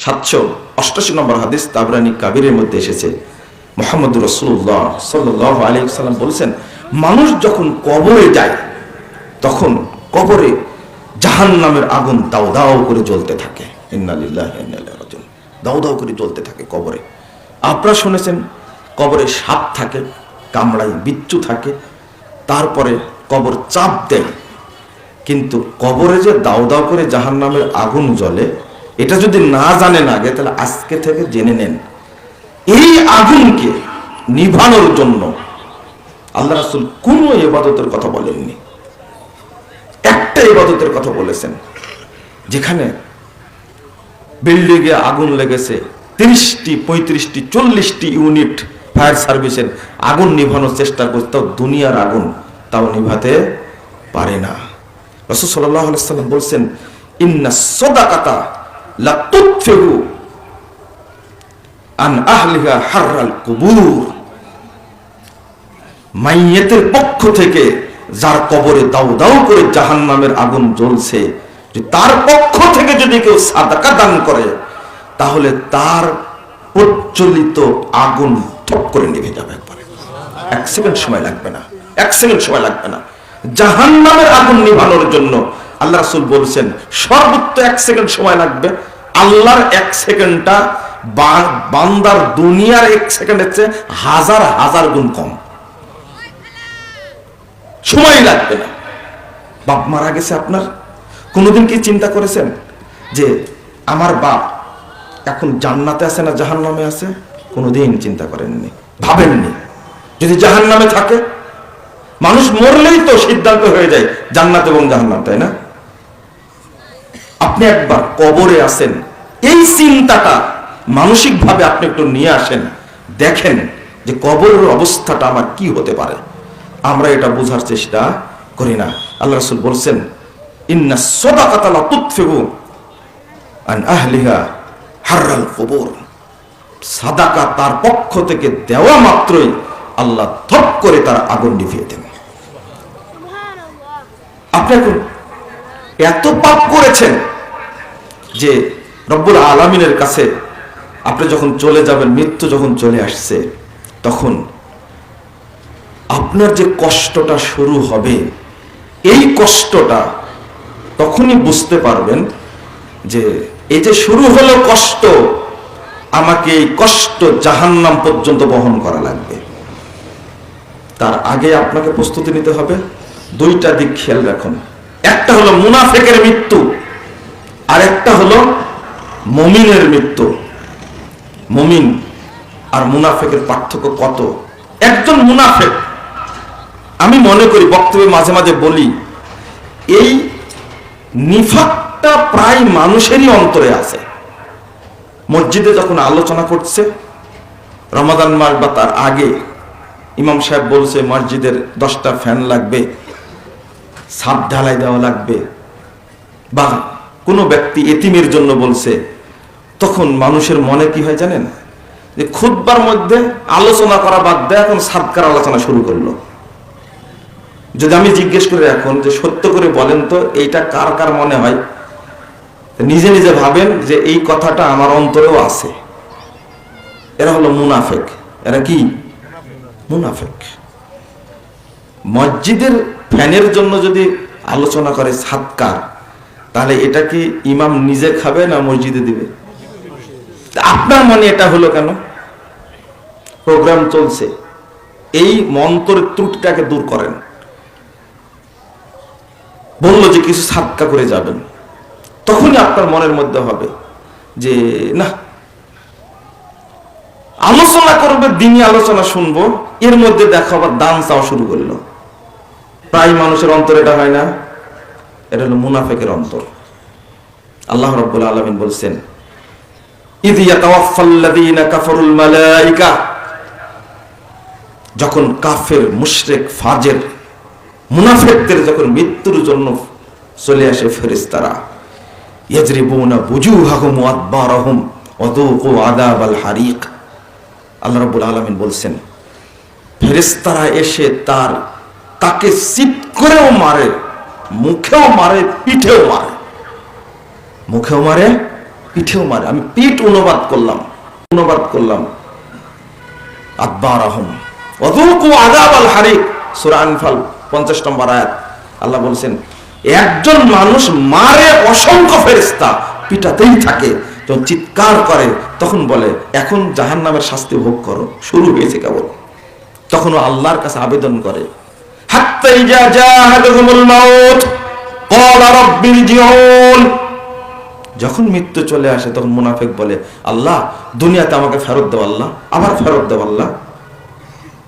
788 নম্বর হাদিস তাবরানী কাবিরের মধ্যে এসেছে, মুহাম্মদ রাসূলুল্লাহ সাল্লাল্লাহু আলাইহি ওয়াসাল্লাম বলেছেন, মানুষ যখন কবরে যায় তখন কবরে জাহান্নামের আগুন দাউ দাউ করে জ্বলতে থাকে। ইন্না লিল্লাহি ওয়া ইন্না ইলাইহি রাজিউন। দাউ দাউ করে জ্বলতে থাকে কবরে। আপনারা শুনেছেন কবরে সাপ থাকে, কামড়ায়, বিচ্ছু থাকে, তারপরে কবর চাপ দেয়। কিন্তু কবরে যে দাউ দাউ করে জাহান্নামের আগুন জ্বলে, এটা যদি না জানেন আগে, তাহলে আজকে থেকে জেনে নেন। এই আগুনকে নিভানোর জন্য আল্লাহ রাসূল কোন ইবাদতের কথা বলেননি। একটা ইবাদতের কথা বলেছেন, যেখানে বিল্ডিংয়ে আগুন লেগেছে, 30টি 35টি 40টি ইউনিট ফায়ার সার্ভিসের আগুন নিভানোর চেষ্টা করতে, দুনিয়ার আগুন তাও নিভাতে পারে না। রাসূল সাল্লাল্লাহু আলাইহি ওয়াসাল্লাম বলছেন, ইন্নাস সাদাকাতা লা তুতফিউ আন আহলিহা হাররাল কুবুর। মাইয়েতের পক্ষ থেকে যার কবরে দাউ দাউ করে জাহান্নামের আগুন জ্বলছে, তার পক্ষ থেকে যদি কেউ সাদাকা দান করে, তাহলে তার প্রজ্বলিত আগুন ঠপ করে নিভে যাবে একবারে। 1 সেকেন্ড সময় লাগবে না, 1 সেকেন্ড সময় লাগবে না। জাহান্নামের আগুন নিভানোর জন্য আল্লাহ রাসূল বলছেন সর্বোচ্চ 1 সেকেন্ড সময় লাগবে। আল্লাহর 1 সেকেন্ডটা বান্দার দুনিয়ার 1 সেকেন্ডের চেয়ে হাজার হাজার গুণ কম সময় লাগবে না। বাপ মারা গেছে, আপনার কোনোদিন কি চিন্তা করেছেন যে আমার বাপ এখন জান্নাতে আছে না জাহান্নামে আছে? কোনোদিন চিন্তা করেননি, ভাবেননি। যদি জাহান্নামে থাকে, মানুষ মরলেই তো সিদ্ধান্ত হয়ে যায় জান্নাত এবং জাহান্নাম, তাই না? আপনি একবার কবরে আছেন, এই চিন্তাটা মানসিক ভাবে আপনি একটু নিয়ে আসেন, দেখেন যে কবরের অবস্থাটা আমার কি হতে পারে। আমরা এটা বোঝার চেষ্টা করি না। আল্লাহ রাসূল বলছেন, ইন্নাস সাদাকাতা লা তুতফিউ আন আহলিহা হাররাল কুবুর। সাদাকা তার পক্ষ থেকে দেওয়া মাত্রই আল্লাহ থপ করে তার আগুন নিভিয়ে দেন। আপনি এখন এত পাপ করেছেন যে রব্বুল আলামিনের কাছে আপনি যখন চলে যাবেন, মৃত্যু যখন চলে আসছে, তখন আপনার যে কষ্টটা শুরু হবে, এই কষ্টটা তখনই বুঝতে পারবেন যে এই যে শুরু হলো কষ্ট, আমাকে এই কষ্ট জাহান্নাম পর্যন্ত বহন করা লাগবে। তার আগে আপনাকে প্রস্তুতি নিতে হবে। 2টা দিক খেয়াল রাখুন। একটা হলো মুনাফিকের মৃত্যু, আর একটা হলো মুমিনের মৃত্যু। মুমিন আর মুনাফিকের পার্থক্য কত? একজন মুনাফিক, আমি মনে করি বক্তব্যে মাঝে মাঝে বলি, এই নিফাকটা প্রায় মানুষেরই অন্তরে আছে। মসজিদে যখন আলোচনা করছে রমাদান মাস বা তার আগে, ইমাম সাহেব বলছে মসজিদের 10টা ফ্যান লাগবে, ছাদ ঢালাই দেওয়া লাগবে, বা কোনো ব্যক্তি এতিমের জন্য বলছে, তখন মানুষের মনে কি হয় জানেন? যে খুতবার মধ্যে আলোচনা করা বাদ দেয়, এখন সাদকার আলোচনা শুরু করলো। যদি আমি জিজ্ঞেস করি এখন যে সত্য করে বলেন তো এইটা কার কার মনে হয়, নিজে নিজে ভাবেন যে এই কথাটা আমার অন্তরেও আছে। এরা হলো মুনাফিক। এরা কি? মুনাফিক। মসজিদের ফ্যানের জন্য যদি আলোচনা করে সাদকার, তাহলে এটা কি ইমাম নিজে খাবে না মসজিদে দিবে? আপনার মনে এটা হলো কেন? প্রোগ্রাম চলছে, এই মন্ত্রের ত্রুটিটাকে দূর করেন। বললো যে কিছু সাদকা করে যাবেন, তখনই আপনার মনের মধ্যে হবে যে না, আলোচনা করবে, দিনই আলোচনা শুনবো, এর মধ্যে দেখো আবার দান চাওয়া শুরু করলো। প্রায় মানুষের অন্তর এটা হয় না? এটা হলো মুনাফিকের অন্তর। আল্লাহ রাব্বুল আলামিন বলছেন, ইয ইয়াতাওয়াফাল্লাযীনা কাফারুল মালায়েকা, যখন কাফের, মুশরিক, ফাজের, মুনাফিকদের যখন মৃত্যুর জন্য চলে আসে ফেরেশতারা, ইয়াজরিবুনা বুজুহাহুম ওয়া আদবারহুম ওয়া যুকু আযাবাল হারিক। আল্লাহ রাব্বুল আলামিন বলছেন, ফেরেশতারা এসে তাকে চিৎ করেও মারে, মুখেও মারে, পিঠেও মারে। মুখেও মারে, পিঠেও মারে। আমি পিঠ অনুবাদ করলাম আদবারাহুম ওয়াযুকু আযাবাল হারিক, সূরা আনফাল 50 নম্বর আয়াত। আল্লাহ বলছেন একজন মানুষ মারে অসংখ্য ফেরেশতা, পিটাতেই থাকে, যখন চিৎকার করে তখন বলে এখন জাহান্নামের শাস্তি ভোগ করো, শুরু হয়েছে কেবল। তখন ও আল্লাহর কাছে আবেদন করে, হাত্তা ইজা জাহাদাহুমুল মাউত ক্বালা রাব্বিরজিউন, যখন মৃত্যু চলে আসে তখন মুনাফিক বলে আল্লাহ দুনিয়াতে আমাকে ফেরত দাও, আল্লাহ আবার ফেরত দাও, আল্লাহ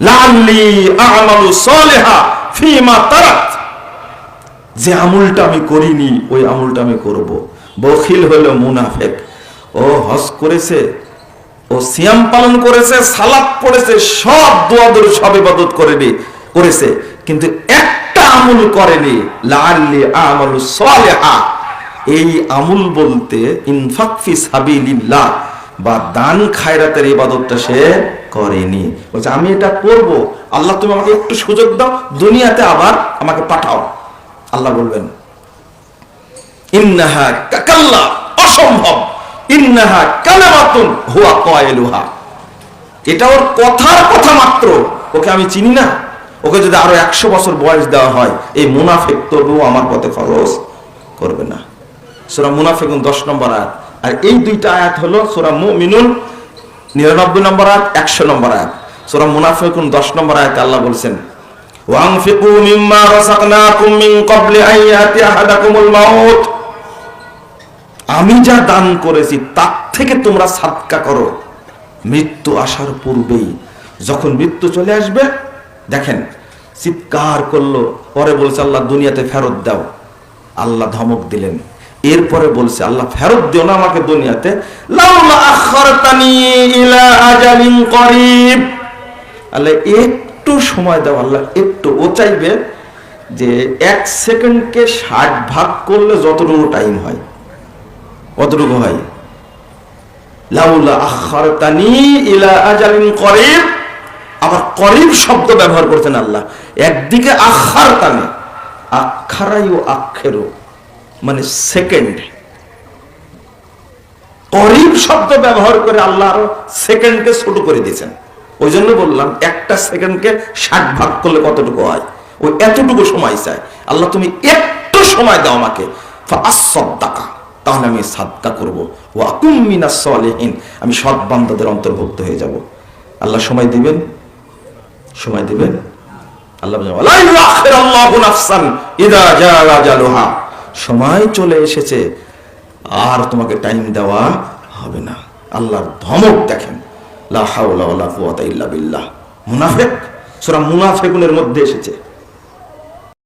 লাআল্লি আ'মালু সালিহা ফীমা তারাক, যে আমলটা আমি করিনি ওই আমলটা আমি করব। বখিল হলো মুনাফিক, ও হজ করেছে, ও সিয়াম পালন করেছে, সালাত পড়েছে, সব দোয়া দরুদ সব ইবাদত করেছে, কিন্তু একটা আমল করেনি, লাআল্লি আ'মালু সালিহা। এই আমল বলতে ইনফাক ফি সাবিলিল্লাহ বা দান খায়রাতের ইবাদতটা সে করেনি। বলছে আমি এটা করব, আল্লাহ তুমি আমাকে একটু সুযোগ দাও, দুনিয়াতে আবার আমাকে পাঠাও। আল্লাহ বলবেন ইন্নাহা কাল্লা, অসম্ভব, ইন্নাহা কালামাতুন হুয়া কায়লুহা, এটা ওর কথার কথা মাত্র, ওকে আমি চিনি না, ওকে যদি আরো 100 বছর বয়স দেওয়া হয় এই মুনাফিক তবুও আমার পথে খরচ করবে না। সূরা মুনাফিকুন 10 নম্বর আয়াত। আর এই দুইটা আয়াত হলো সূরা মুমিনুন 99 নম্বর আয়াত, 100 নম্বর আয়াত। সূরা মুনাফিকুন 10 নম্বর আয়াতে আল্লাহ বলছেন ওয়ানফিকু মিম্মা রাযাকনাকুম মিন ক্বাবলি আন ইয়াতি আহাদাকুমুল মাউত, আমি যা দান করেছি তার থেকে তোমরা সাদকা করো মৃত্যু আসার পূর্বেই। যখন মৃত্যু চলে আসবে, দেখেন চিৎকার করলো, পরে বলছে আল্লাহ দুনিয়াতে ফেরত দাও, আল্লাহ ধমক দিলেন। এরপরে বলছে আল্লাহ ফেরত দিও না আমাকে দুনিয়াতে, লাউলা আখারতানি ইলা আজালিন করিব, আল্লাহ একটু সময় দাও, আল্লাহ একটু। ও চাইবে যে 1 সেকেন্ডকে 60 ভাগ করলে যতটুকু টাইম হয় অতটুকু হয়। লাউলা আখারতানি ইলা আজালিন করিব, আবার করিব শব্দ ব্যবহার করতেন আল্লাহ। একদিকে আখারতানি, আখারাইও আখেরো মানে সেকেন্ড, করিব শব্দ ব্যবহার করে আল্লাহ আরো সেকেন্ডকে ছোট করে দিয়েছেন। ওই জন্য বললাম একটা সেকেন্ডকে 60 ভাগ করলে কতটুকু হয়, ওই এতটুকু সময় চাই। আল্লাহ তুমি একটু সময় দাও আমাকে, ফাআসসাদদাকা, তাহলে আমি সাদকা করব, ওয়া আকুম মিনাস সালিহিন, আমি সৎ বান্দাদের অন্তর্ভুক্ত হয়ে যাব। আল্লাহ সময় দিবেন, সময় দিবেন। আল্লাহ বলেন ওয়ালা ইউআখিরুল্লাহু নাফসান ইযা জাআ আজালুহা, সময় চলে এসেছে আর তোমাকে টাইম দেওয়া হবে না। আল্লাহর ধমক দেখেন, লা হাওলা ওয়ালা কুওয়াতা ইল্লা বিল্লাহ। মুনাফিক, সূরা মুনাফিকুনের মধ্যে এসেছে।